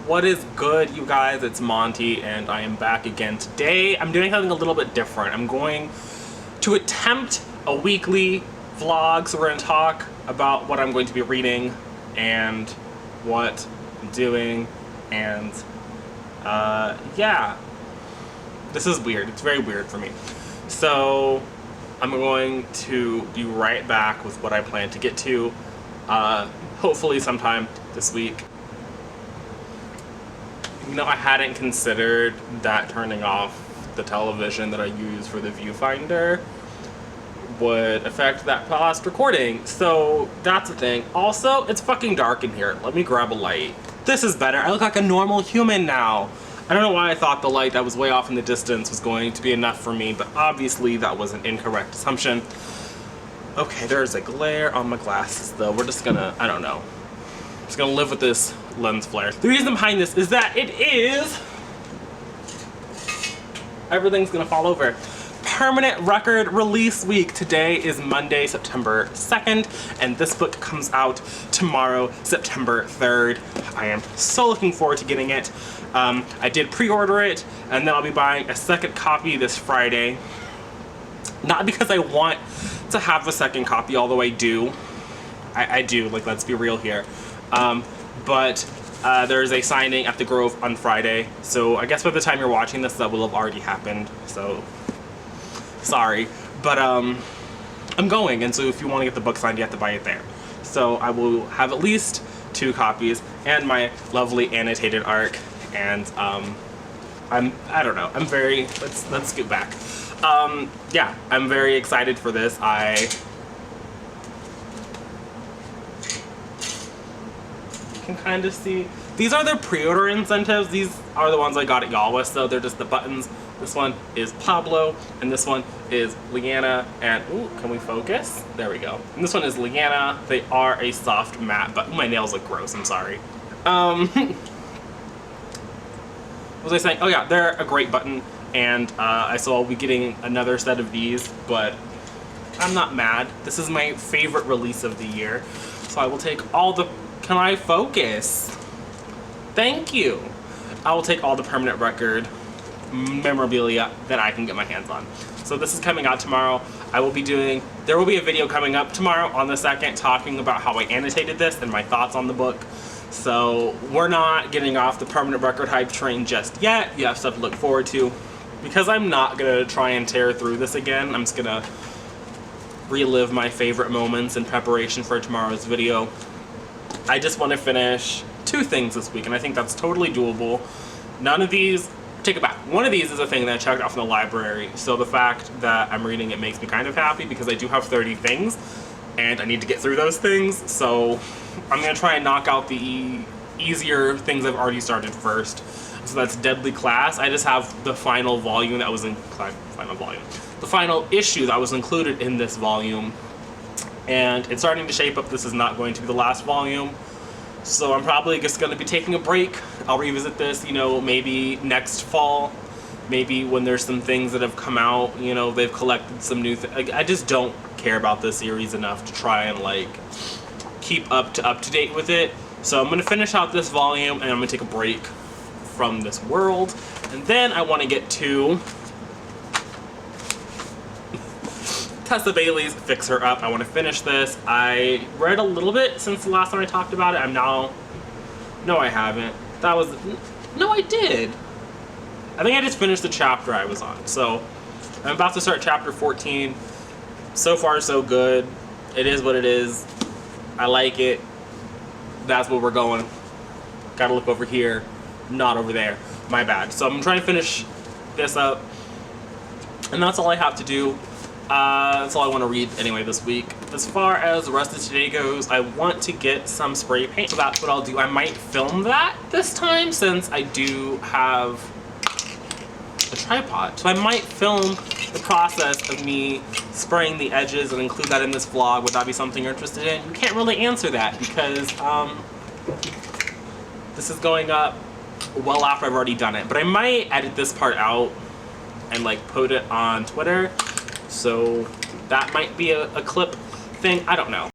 What is good, you guys? It's Monty, and I am back again today. I'm doing something a little bit different. I'm going to attempt a weekly vlog, so we're going to talk about what I'm going to be reading and what I'm doing, and yeah. This is weird. It's very weird for me. So I'm going to be right back with what I plan to get to, hopefully sometime this week. You know, I hadn't considered that turning off the television that I use for the viewfinder would affect that past recording. So that's the thing. Also, it's fucking dark in here. Let me grab a light. This is better. I look like a normal human now. I don't know why I thought the light that was way off in the distance was going to be enough for me, but obviously that was an incorrect assumption. Okay, there's a glare on my glasses though. We're just gonna, I don't know. Just gonna live with this lens flare. The reason behind this is that it is, everything's gonna fall over, permanent record release week. Today is Monday, September 2nd, and this book comes out tomorrow, September 3rd. I am so looking forward to getting it. I did pre-order it, and then I'll be buying a second copy this Friday. Not because I want to have a second copy, although I do. I do, like, let's be real here. But there's a signing at the Grove on Friday, so I guess by the time you're watching this, that will have already happened, so sorry. But I'm going, and so if you want to get the book signed, you have to buy it there. So I will have at least 2 copies, and my lovely annotated arc, and I don't know, I'm very, let's get back. Yeah, I'm very excited for this. Can kind of see, these are the pre-order incentives. These are the ones I got at Yalwa, so they're just the buttons. This one is Pablo, and this one is Leanna, and ooh, can we focus? There we go. And this one is Leanna. They are a soft matte, but my nails look gross, I'm sorry. What was I saying? Oh yeah, they're a great button, and so I'll be getting another set of these, but I'm not mad. This is my favorite release of the year, so I will take all the, can I focus? Thank you. I will take all the permanent record memorabilia that I can get my hands on. So this is coming out tomorrow. There will be a video coming up tomorrow on the 2nd talking about how I annotated this and my thoughts on the book. So we're not getting off the permanent record hype train just yet. You have stuff to look forward to. Because I'm not gonna try and tear through this again, I'm just gonna relive my favorite moments in preparation for tomorrow's video. I just want to finish 2 things this week, and I think that's totally doable. None of these, take it back, one of these is a thing that I checked off in the library, so the fact that I'm reading it makes me kind of happy because I do have 30 things, and I need to get through those things, so I'm going to try and knock out the easier things I've already started first. So that's Deadly Class. I just have the final volume that was in, the final issue that was included in this volume. And it's starting to shape up. This is not going to be the last volume, so I'm probably just going to be taking a break. I'll revisit this, you know, maybe next fall, maybe when there's some things that have come out, you know, they've collected some new things. I just don't care about this series enough to try and like keep up to date with it. So I'm going to finish out this volume, and I'm going to take a break from this world, and then I want to get to Tessa Bailey's Fix Her Up. I want to finish this. I read a little bit since the last time I talked about it. No, I haven't. No, I did. I think I just finished the chapter I was on. So I'm about to start chapter 14. So far, so good. It is what it is. I like it. That's where we're going. Gotta look over here, not over there. My bad. So I'm trying to finish this up, and that's all I have to do. That's all I want to read anyway this week. As far as the rest of today goes, I want to get some spray paint, so that's what I'll do. I might film that this time since I do have a tripod. So I might film the process of me spraying the edges and include that in this vlog. Would that be something you're interested in? You can't really answer that because this is going up well after I've already done it. But I might edit this part out and like put it on Twitter. So that might be a clip thing. I don't know.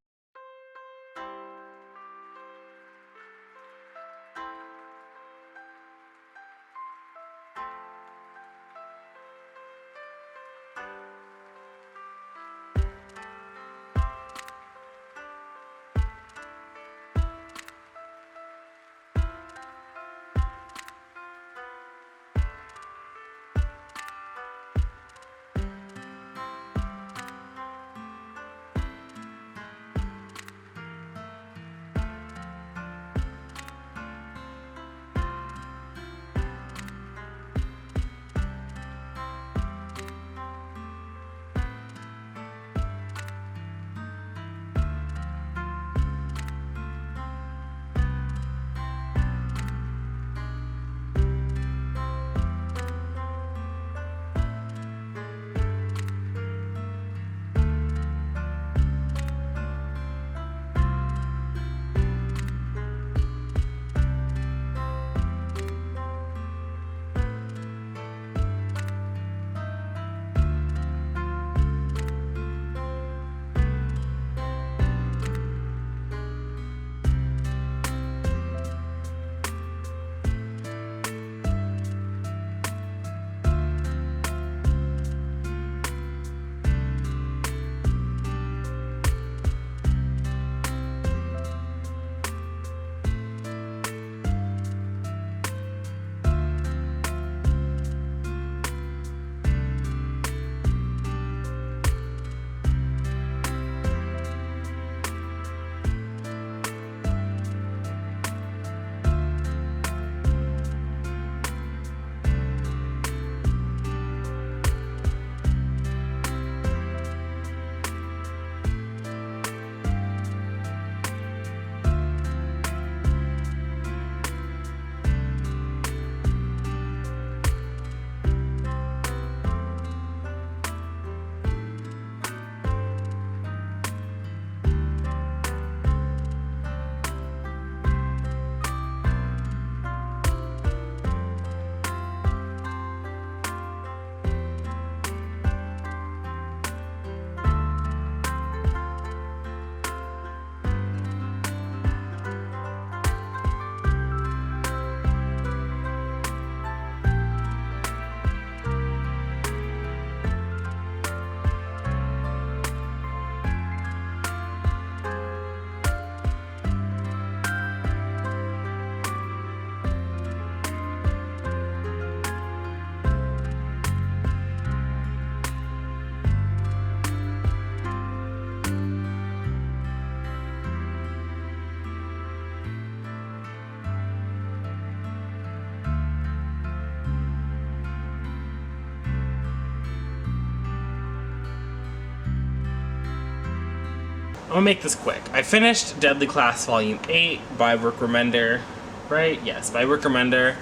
gonna make this quick. I finished Deadly Class Volume 8 by Rick Remender, right? Yes, by Rick Remender.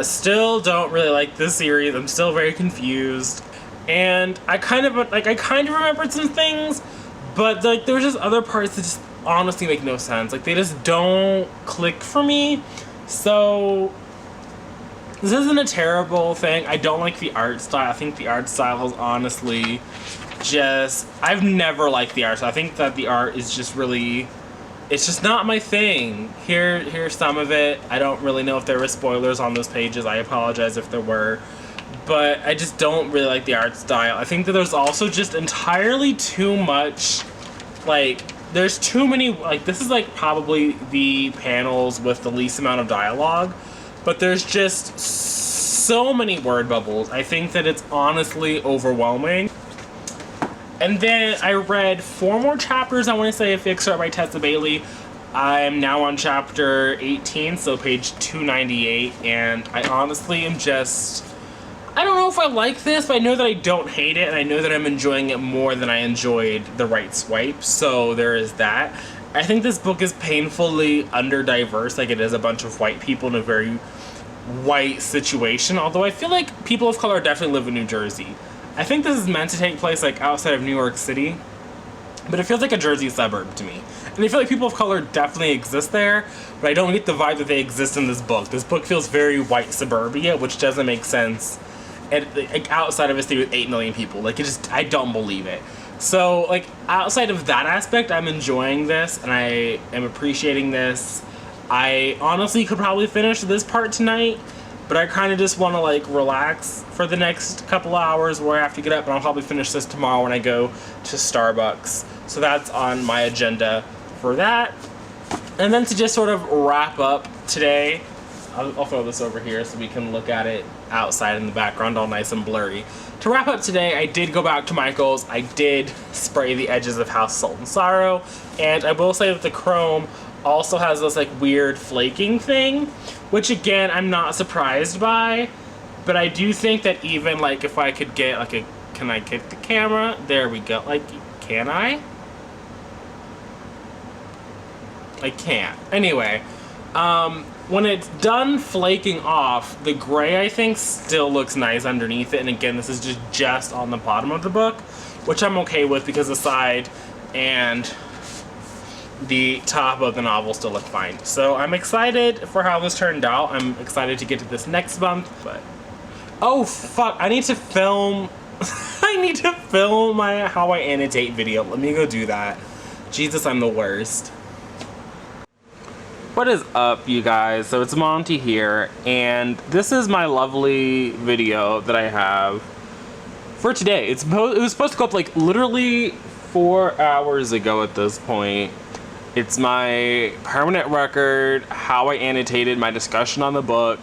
Still don't really like this series. I'm still very confused. And I kind of remembered some things, but like there's just other parts that just honestly make no sense. Like they just don't click for me. So this isn't a terrible thing. I don't like the art style. I think the art style is honestly just, I've never liked the art style. I think that the art is just really, it's just not my thing. Here's some of it. I don't really know if there were spoilers on those pages. I apologize if there were. But I just don't really like the art style. I think that there's also just entirely too much, like, there's too many, like, this is like probably the panels with the least amount of dialogue, but there's just so many word bubbles. I think that it's honestly overwhelming. And then I read 4 more chapters, I want to say, of Fixer by Tessa Bailey. I'm now on chapter 18, so page 298, and I honestly am just, I don't know if I like this, but I know that I don't hate it, and I know that I'm enjoying it more than I enjoyed The Right Swipe, so there is that. I think this book is painfully under-diverse, like it is a bunch of white people in a very white situation, although I feel like people of color definitely live in New Jersey. I think this is meant to take place like outside of New York City, but it feels like a Jersey suburb to me. And I feel like people of color definitely exist there, but I don't get the vibe that they exist in this book. This book feels very white suburbia, which doesn't make sense. And like outside of a city with 8 million people, like it just, I don't believe it. So like outside of that aspect, I'm enjoying this and I am appreciating this. I honestly could probably finish this part tonight, but I kind of just want to like relax for the next couple hours where I have to get up, and I'll probably finish this tomorrow when I go to Starbucks. So that's on my agenda for that. And then to just sort of wrap up today, I'll throw this over here so we can look at it outside in the background all nice and blurry. To wrap up today, I did go back to Michael's. I did spray the edges of House Salt and Sorrow, and I will say that the chrome also has this like weird flaking thing, which again, I'm not surprised by, but I do think that even like if I could get like a, can I get the camera? There we go. Like, can I? I can't. Anyway, when it's done flaking off, the gray I think still looks nice underneath it, and again, this is just on the bottom of the book, which I'm okay with because the side and the top of the novel still look fine. So I'm excited for how this turned out. I'm excited to get to this next month, but oh fuck, I need to film I need to film my how I annotate video. Let me go do that. Jesus, I'm the worst. What is up, you guys? So it's Monty here, and this is my lovely video that I have for today. It was supposed to go up like literally 4 hours ago at this point. It's my permanent record, how I annotated my discussion on the book.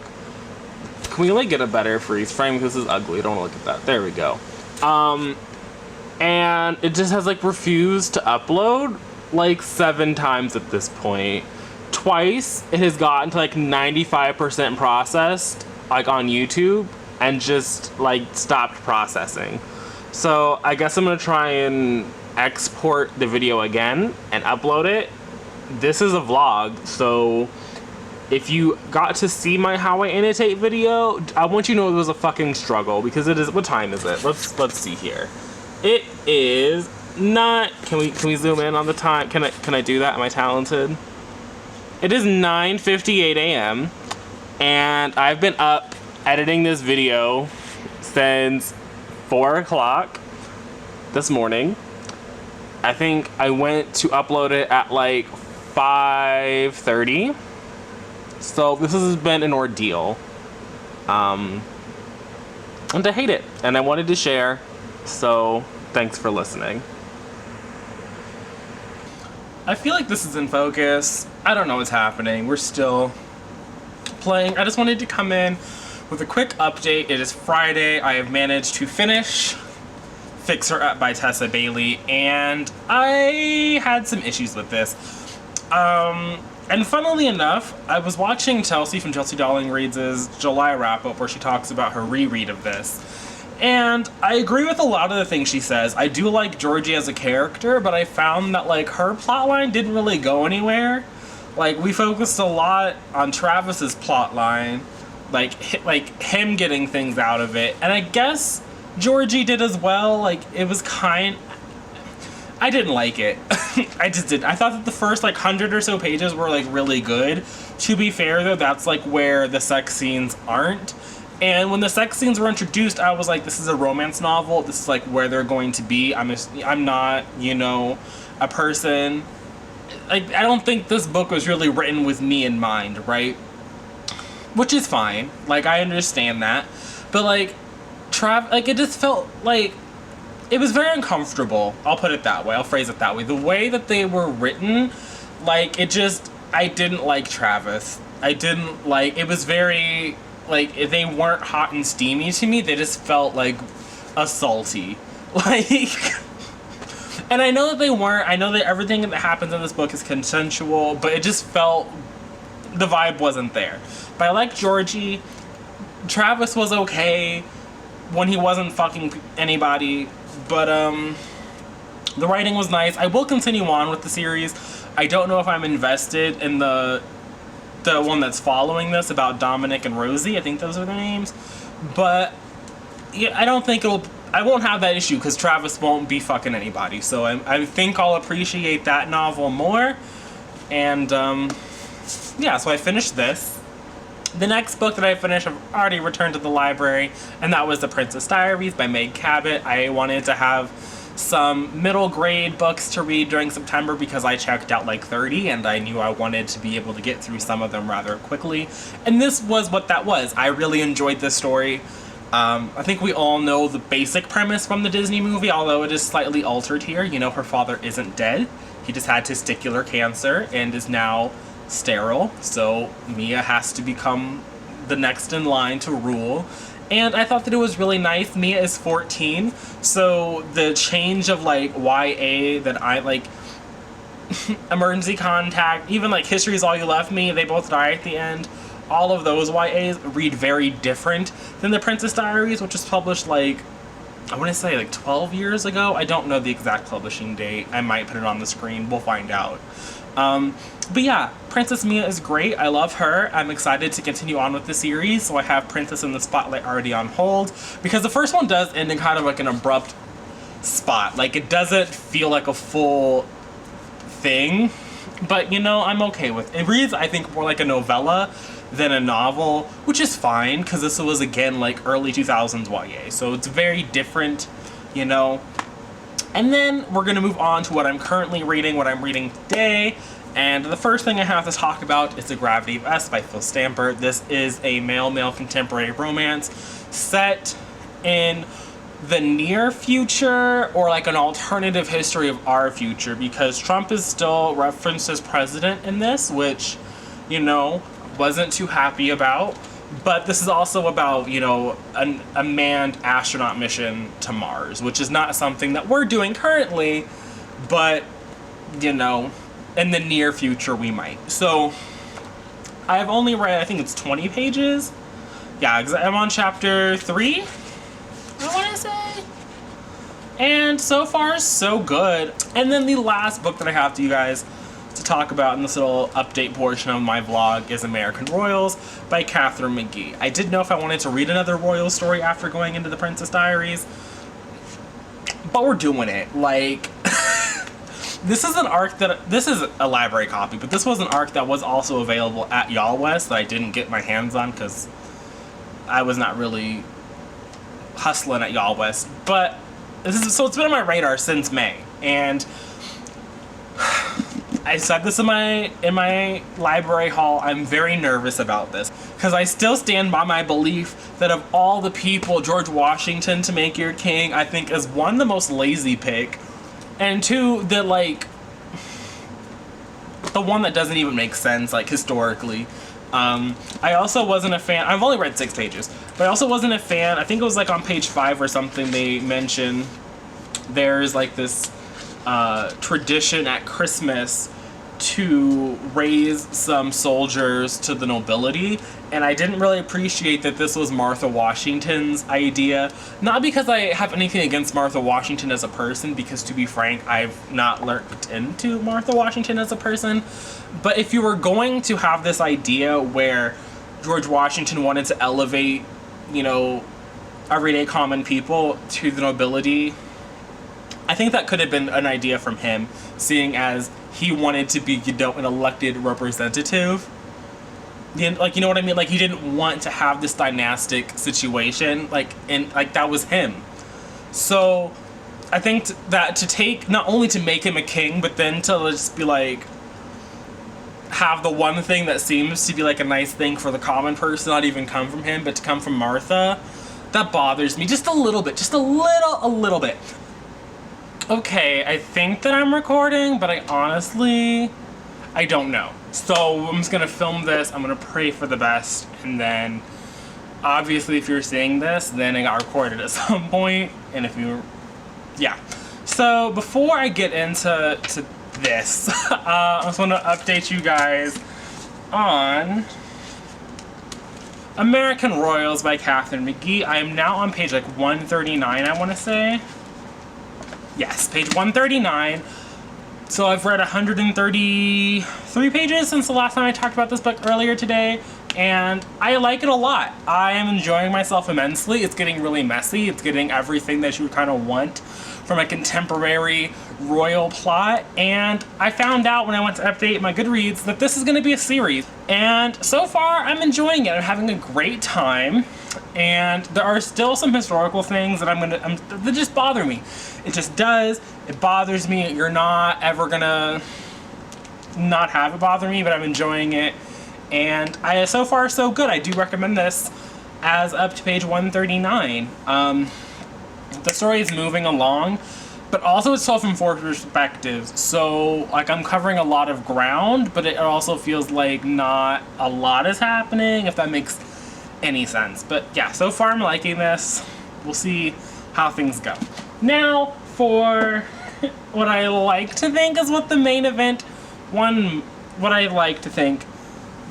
Can we like get a better freeze frame? This is ugly. I don't want to look at that. There we go. And it just has like refused to upload like 7 times at this point. Twice it has gotten to like 95% processed like on YouTube and just like stopped processing. So I guess I'm gonna try and export the video again and upload it. This is a vlog, so if you got to see my how I annotate video, I want you to know it was a fucking struggle because it is. What time is it? Let's see here. It is not. Can we zoom in on the time? Can I do that? Am I talented? It is 9:58 a.m. and I've been up editing this video since 4 o'clock this morning. I think I went to upload it at like 5:30. So this has been an ordeal. And I hate it. And I wanted to share. So thanks for listening. I feel like this is in focus. I don't know what's happening. We're still playing. I just wanted to come in with a quick update. It is Friday. I have managed to finish Fix Her Up by Tessa Bailey, and I had some issues with this. And funnily enough, I was watching Chelsea from Chelsea Darling Reads' July wrap-up where she talks about her reread of this. And I agree with a lot of the things she says. I do like Georgie as a character, but I found that, like, her plotline didn't really go anywhere. Like, we focused a lot on Travis's plotline, like him getting things out of it. And I guess Georgie did as well. Like, it was I didn't like it. I just didn't. I thought that the first, like, 100 or so pages were, like, really good. To be fair, though, that's, like, where the sex scenes aren't. And when the sex scenes were introduced, I was like, this is a romance novel. This is, like, where they're going to be. I'm not, you know, a person. Like, I don't think this book was really written with me in mind, right? Which is fine. Like, I understand that. But, like, it just felt like it was very uncomfortable. I'll put it that way. I'll phrase it that way. The way that they were written, like, I didn't like Travis. It was very, like, they weren't hot and steamy to me. They just felt, like, assaulty. Like, and I know that they weren't. I know that everything that happens in this book is consensual, but it just felt, the vibe wasn't there. But I like Georgie. Travis was okay when he wasn't fucking anybody. But, the writing was nice. I will continue on with the series. I don't know if I'm invested in the one that's following this about Dominic and Rosie. I think those are their names. But, yeah, I don't think I won't have that issue because Travis won't be fucking anybody. So I think I'll appreciate that novel more. And, yeah, so I finished this. The next book that I finished, I've already returned to the library, and that was The Princess Diaries by Meg Cabot. I wanted to have some middle grade books to read during September because I checked out like 30, and I knew I wanted to be able to get through some of them rather quickly. And this was what that was. I really enjoyed this story. I think we all know the basic premise from the Disney movie, although it is slightly altered here. You know, her father isn't dead. He just had testicular cancer and is now sterile, so Mia has to become the next in line to rule. And I thought that it was really nice. Mia is 14, so the change of, like, YA that I like, Emergency Contact, even like History Is All You Left Me, they both die at the end. All of those YAs read very different than The Princess Diaries, which was published, like, I want to say like 12 years ago. I don't know the exact publishing date. I might put it on the screen. We'll find out. But yeah, Princess Mia is great. I love her. I'm excited to continue on with the series, so I have Princess in the Spotlight already on hold, because the first one does end in kind of like an abrupt spot. Like, it doesn't feel like a full thing, but, you know, I'm okay with it. It reads, I think, more like a novella than a novel, which is fine, because this was, again, like early 2000s YA, so it's very different, you know. And then we're going to move on to what I'm currently reading, what I'm reading today. And the first thing I have to talk about is The Gravity of S by Phil Stamper. This is a male-male contemporary romance set in the near future, or like an alternative history of our future, because Trump is still referenced as president in this, which, you know, wasn't too happy about. But this is also about, you know, a manned astronaut mission to Mars, which is not something that we're doing currently, but, you know, in the near future we might. So I've only read, I think it's 20 pages. Yeah, I'm on chapter 3, I want to say. And so far, so good. And then the last book that I have to you guys to talk about in this little update portion of my vlog is American Royals by Catherine McGee. I didn't know if I wanted to read another royal story after going into The Princess Diaries, but we're doing it. Like, this is an arc this is a library copy, but this was an arc that was also available at Y'all West that I didn't get my hands on because I was not really hustling at Y'all West. But so it's been on my radar since May, and I said this in my library haul. I'm very nervous about this because I still stand by my belief that of all the people, George Washington to make your king, I think, is one, the most lazy pick, and two, the one that doesn't even make sense, like, historically. I also wasn't a fan. I've only read 6 pages, but I also wasn't a fan. I think it was like on page 5 or something they mentioned there's like this tradition at Christmas to raise some soldiers to the nobility, and I didn't really appreciate that this was Martha Washington's idea. Not because I have anything against Martha Washington as a person, because to be frank, I've not looked into Martha Washington as a person, but if you were going to have this idea where George Washington wanted to elevate, you know, everyday common people to the nobility, I think that could have been an idea from him, seeing as he wanted to be, you know, an elected representative. Like, you know what I mean? Like, he didn't want to have this dynastic situation, like, and like that was him. So I think that to take, not only to make him a king, but then to just be like, have the one thing that seems to be like a nice thing for the common person not even come from him, but to come from Martha, that bothers me just a little bit, just a little bit. Okay, I think that I'm recording, but I honestly don't know. So I'm just gonna film this, I'm gonna pray for the best, and then obviously if you're seeing this, then it got recorded at some point, and if you, yeah. So before I get into this, I just want to update you guys on American Royals by Catherine McGee. I am now on page like 139, I want to say. Yes, page 139. So I've read 133 pages since the last time I talked about this book earlier today, and I like it a lot. I am enjoying myself immensely. It's getting really messy. It's getting everything that you would kind of want from a contemporary royal plot, and I found out when I went to update my Goodreads that this is going to be a series, and so far I'm enjoying it. I'm having a great time, and there are still some historical things that that just bother me. It just does. It bothers me. You're not ever gonna not have it bother me, but I'm enjoying it, and so far so good. I do recommend this as up to page 139. The story is moving along, but also it's told from four perspectives. So, like, I'm covering a lot of ground, but it also feels like not a lot is happening, if that makes any sense. But yeah, so far I'm liking this. We'll see how things go. Now, for what I like to think is what the main event, what I like to think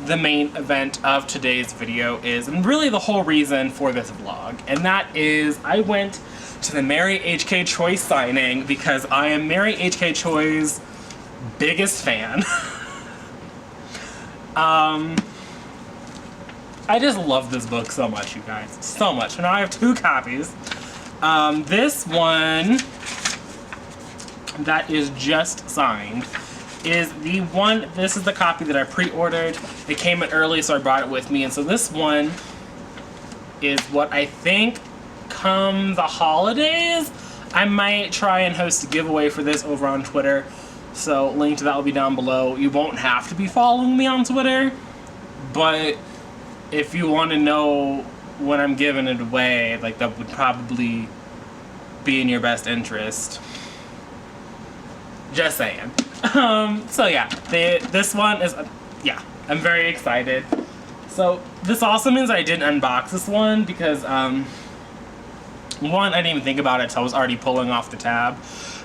the main event of today's video is, and really the whole reason for this vlog, and that is I went to the Mary H.K. Choi signing because I am Mary H.K. Choi's biggest fan. I just love this book so much, you guys. So much. And now I have 2 copies. This one that is just signed is the one, this is the copy that I pre-ordered. It came in early, so I brought it with me. And so this one is what I think come the holidays, I might try and host a giveaway for this over on Twitter. So link to that will be down below. You won't have to be following me on Twitter, but if you want to know when I'm giving it away, like, that would probably be in your best interest. Just saying. So yeah, this one is, yeah, I'm very excited. So this also means I didn't unbox this one because, one, I didn't even think about it until I was already pulling off the tab.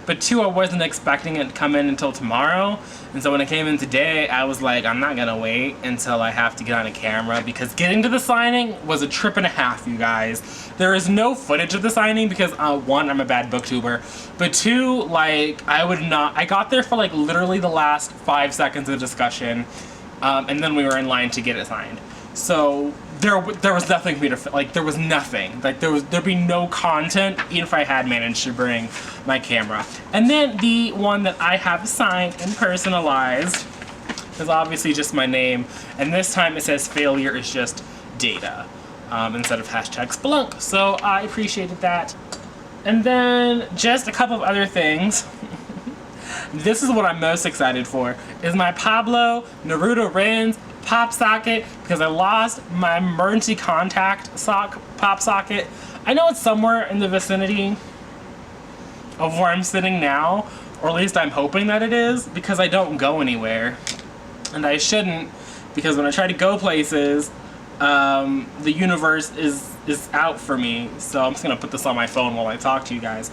But 2, I wasn't expecting it to come in until tomorrow. And so when it came in today, I was like, I'm not gonna wait until I have to get on a camera, because getting to the signing was a trip and a half, you guys. There is no footage of the signing because 1, I'm a bad booktuber, but 2, like, I got there for like literally the last 5 seconds of discussion, and then we were in line to get it signed. So there was nothing for me to, like, there was nothing. Like, there'd be no content, even if I had managed to bring my camera. And then the one that I have signed and personalized is obviously just my name. And this time it says failure is just data, instead of hashtag Splunk. So I appreciated that. And then just a couple of other things. This is what I'm most excited for, is my Pablo Neruda Rins pop socket, because I lost my emergency contact pop socket. I know it's somewhere in the vicinity of where I'm sitting now, or at least I'm hoping that it is, because I don't go anywhere. And I shouldn't, because when I try to go places, the universe is out for me. So I'm just gonna put this on my phone while I talk to you guys.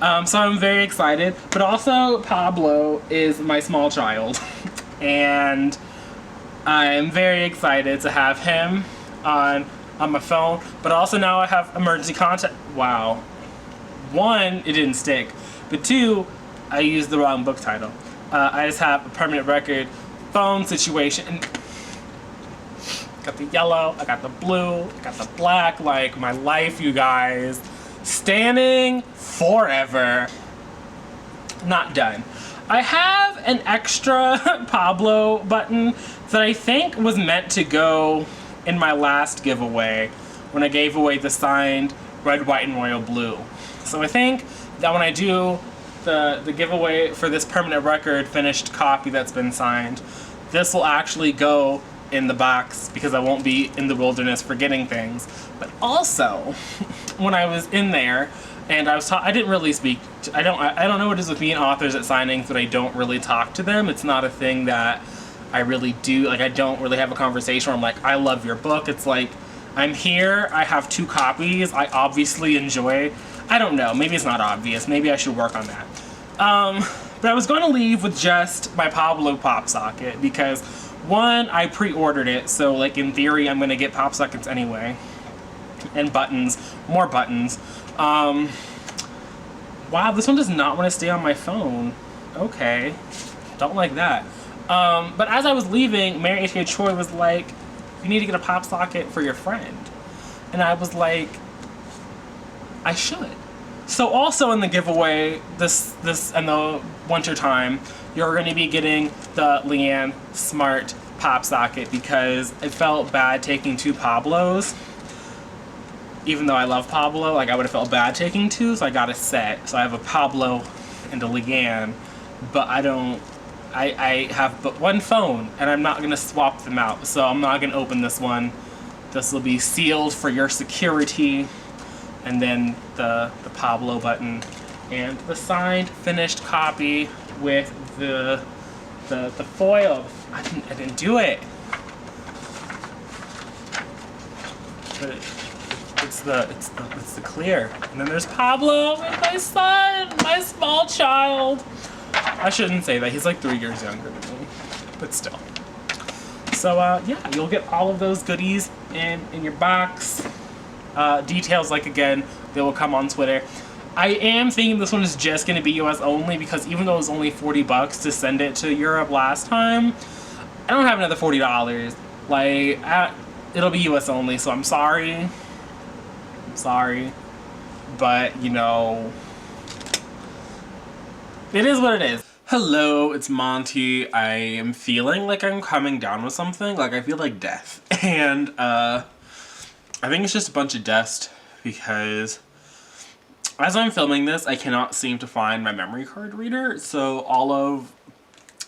So I'm very excited, but also Pablo is my small child. and I'm very excited to have him on my phone. But also now I have emergency contact. Wow. One, it didn't stick, but two, I used the wrong book title. I just have a permanent record phone situation. Got the yellow, I got the blue, I got the black, like my life, you guys. Standing forever. Not done. I have an extra Pablo button that I think was meant to go in my last giveaway when I gave away the signed red, white, and royal blue. So I think that when I do the giveaway for this permanent record finished copy that's been signed, this will actually go in the box because I won't be in the wilderness forgetting things. But also, when I was in there and I didn't really speak. I don't know what it is with me and authors at signings that I don't really talk to them. It's not a thing that I really do. Like, I don't really have a conversation where I'm like, I love your book. It's like, I'm here, I have 2 copies, I obviously enjoy. I don't know, maybe it's not obvious, maybe I should work on that. But I was going to leave with just my Pablo pop socket because, one, I pre-ordered it, so like in theory I'm going to get pop sockets anyway. And buttons, more buttons. Wow, this one does not want to stay on my phone. Okay, don't like that. But as I was leaving, Mary H.K. Choi was like, you need to get a pop socket for your friend. And I was like, I should. So also in the giveaway, this in the winter time, you're going to be getting the Leanne Smart pop socket because it felt bad taking 2 Pablos. Even though I love Pablo, like I would have felt bad taking 2, so I got a set. So I have a Pablo and a Leanne, but I have but 1 phone, and I'm not gonna swap them out. So I'm not gonna open this one. This will be sealed for your security. And then the Pablo button and the signed finished copy with the foil. I didn't do it. But it's the clear. And then there's Pablo, my son, my small child. I shouldn't say that. He's like 3 years younger than me, but still. So yeah, you'll get all of those goodies in your box. Details, like, again, they will come on Twitter. I am thinking this one is just going to be US only because even though it was only $40 to send it to Europe last time, I don't have another $40. Like, it'll be US only, so I'm sorry. I'm sorry. But, you know, it is what it is. Hello, it's Monty. I am feeling like I'm coming down with something. Like, I feel like death. And, I think it's just a bunch of dust because as I'm filming this, I cannot seem to find my memory card reader. So all of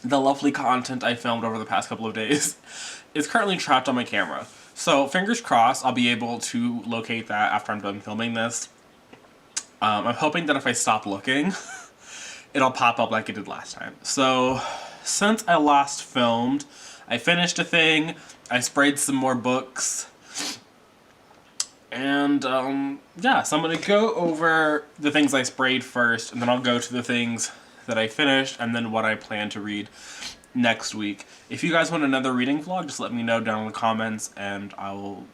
the lovely content I filmed over the past couple of days is currently trapped on my camera. So fingers crossed I'll be able to locate that after I'm done filming this. I'm hoping that if I stop looking, it'll pop up like it did last time. So since I last filmed, I finished a thing, I sprayed some more books. And, yeah, so I'm going to go over the things I sprayed first, and then I'll go to the things that I finished, and then what I plan to read next week. If you guys want another reading vlog, just let me know down in the comments, and I will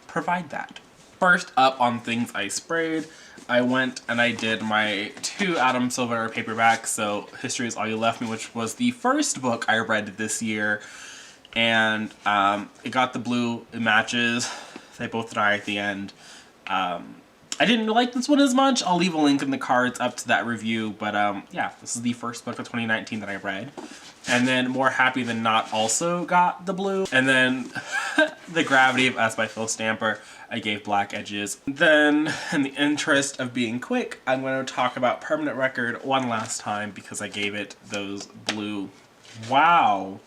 provide that. First up on things I sprayed, I went and I did my 2 Adam Silver paperbacks, so History Is All You Left Me, which was the first book I read this year, and it got the blue, it matches. They both die at the end. I didn't like this one as much. I'll leave a link in the cards up to that review. But yeah, this is the first book of 2019 that I read. And then More Happy Than Not also got the blue. And then The Gravity of Us by Phil Stamper, I gave black edges. Then, in the interest of being quick, I'm going to talk about Permanent Record one last time because I gave it those blue. Wow.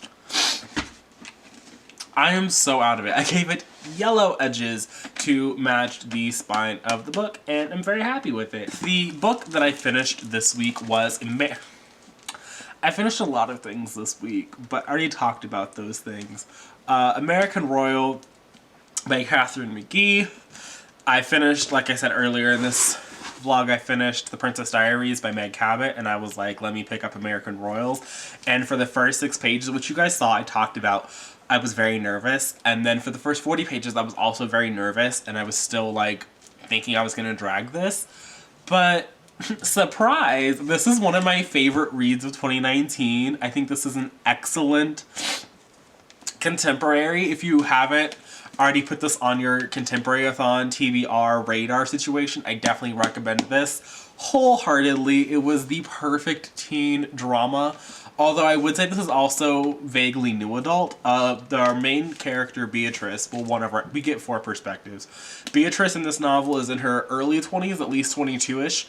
I am so out of it. I gave it yellow edges to match the spine of the book, and I'm very happy with it. The book that I finished this week was I finished a lot of things this week, but I already talked about those things. American Royal by Catherine McGee. I finished, like I said earlier in this vlog, I finished The Princess Diaries by Meg Cabot, and I was like, let me pick up American Royals. And for the first 6 pages, which you guys saw I talked about, I was very nervous. And then for the first 40 pages, I was also very nervous, and I was still like thinking I was gonna drag this. But surprise, this is one of my favorite reads of 2019. I think this is an excellent contemporary. If you haven't already put this on your contemporary-a-thon, TBR, radar situation, I definitely recommend this wholeheartedly. It was the perfect teen drama. Although I would say this is also vaguely new adult. Our main character, Beatrice, well, we get 4 perspectives. Beatrice in this novel is in her early 20s, at least 22-ish.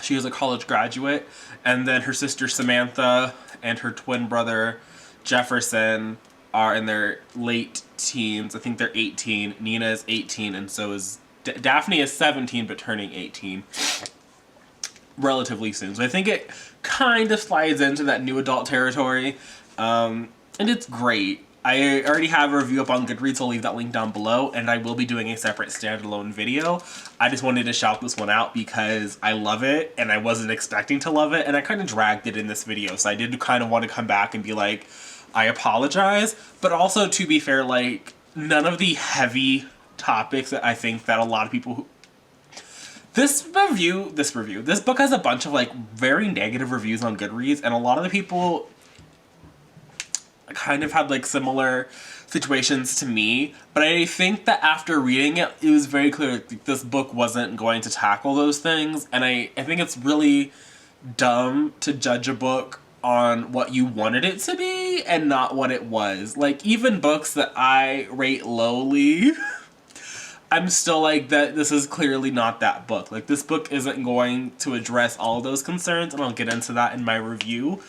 She is a college graduate. And then her sister, Samantha, and her twin brother, Jefferson, are in their late teens. I think they're 18. Nina is 18, and so is... Daphne is 17, but turning 18 relatively soon. So I think it kind of slides into that new adult territory. And it's great. I already have a review up on Goodreads, I'll leave that link down below, and I will be doing a separate standalone video. I just wanted to shout this one out because I love it, and I wasn't expecting to love it, and I kind of dragged it in this video, so I did kind of want to come back and be like, I apologize, but also, to be fair, like, none of the heavy topics that I think that a lot of people who... This book has a bunch of, like, very negative reviews on Goodreads, and a lot of the people kind of had, like, similar situations to me, but I think that after reading it, it was very clear that this book wasn't going to tackle those things, and I think it's really dumb to judge a book on what you wanted it to be and not what it was. Like, even books that I rate lowly, I'm still like, that this is clearly not that book. Like, this book isn't going to address all of those concerns, and I'll get into that in my review.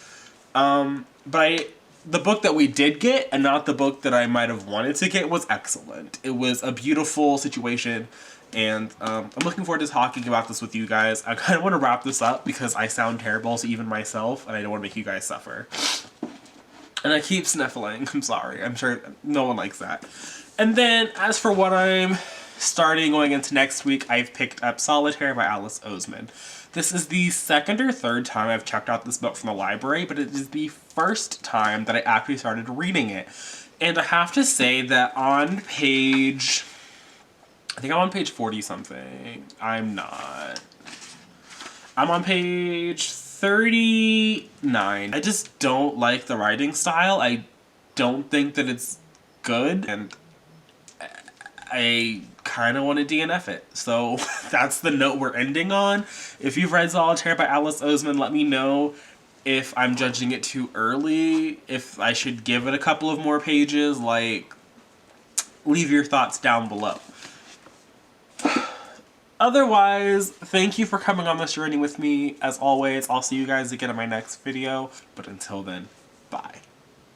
The book that we did get, and not the book that I might have wanted to get, was excellent. It was a beautiful situation, and I'm looking forward to talking about this with you guys. I kind of want to wrap this up because I sound terrible to even myself, and I don't want to make you guys suffer. And I keep sniffling. I'm sorry. I'm sure no one likes that. And then, as for what I'm starting going into next week, I've picked up Solitaire by Alice Oseman. This is the 2nd or 3rd time I've checked out this book from the library, but it is the first time that I actually started reading it. And I have to say that on page... I think I'm on page 40-something. I'm not. I'm on page 39. I just don't like the writing style. I don't think that it's good, and I kind of want to DNF it. So that's the note we're ending on. If you've read Solitaire by Alice Oseman, let me know if I'm judging it too early, if I should give it a couple of more pages. Like, leave your thoughts down below. Otherwise, thank you for coming on this journey with me. As always, I'll see you guys again in my next video. But until then, bye.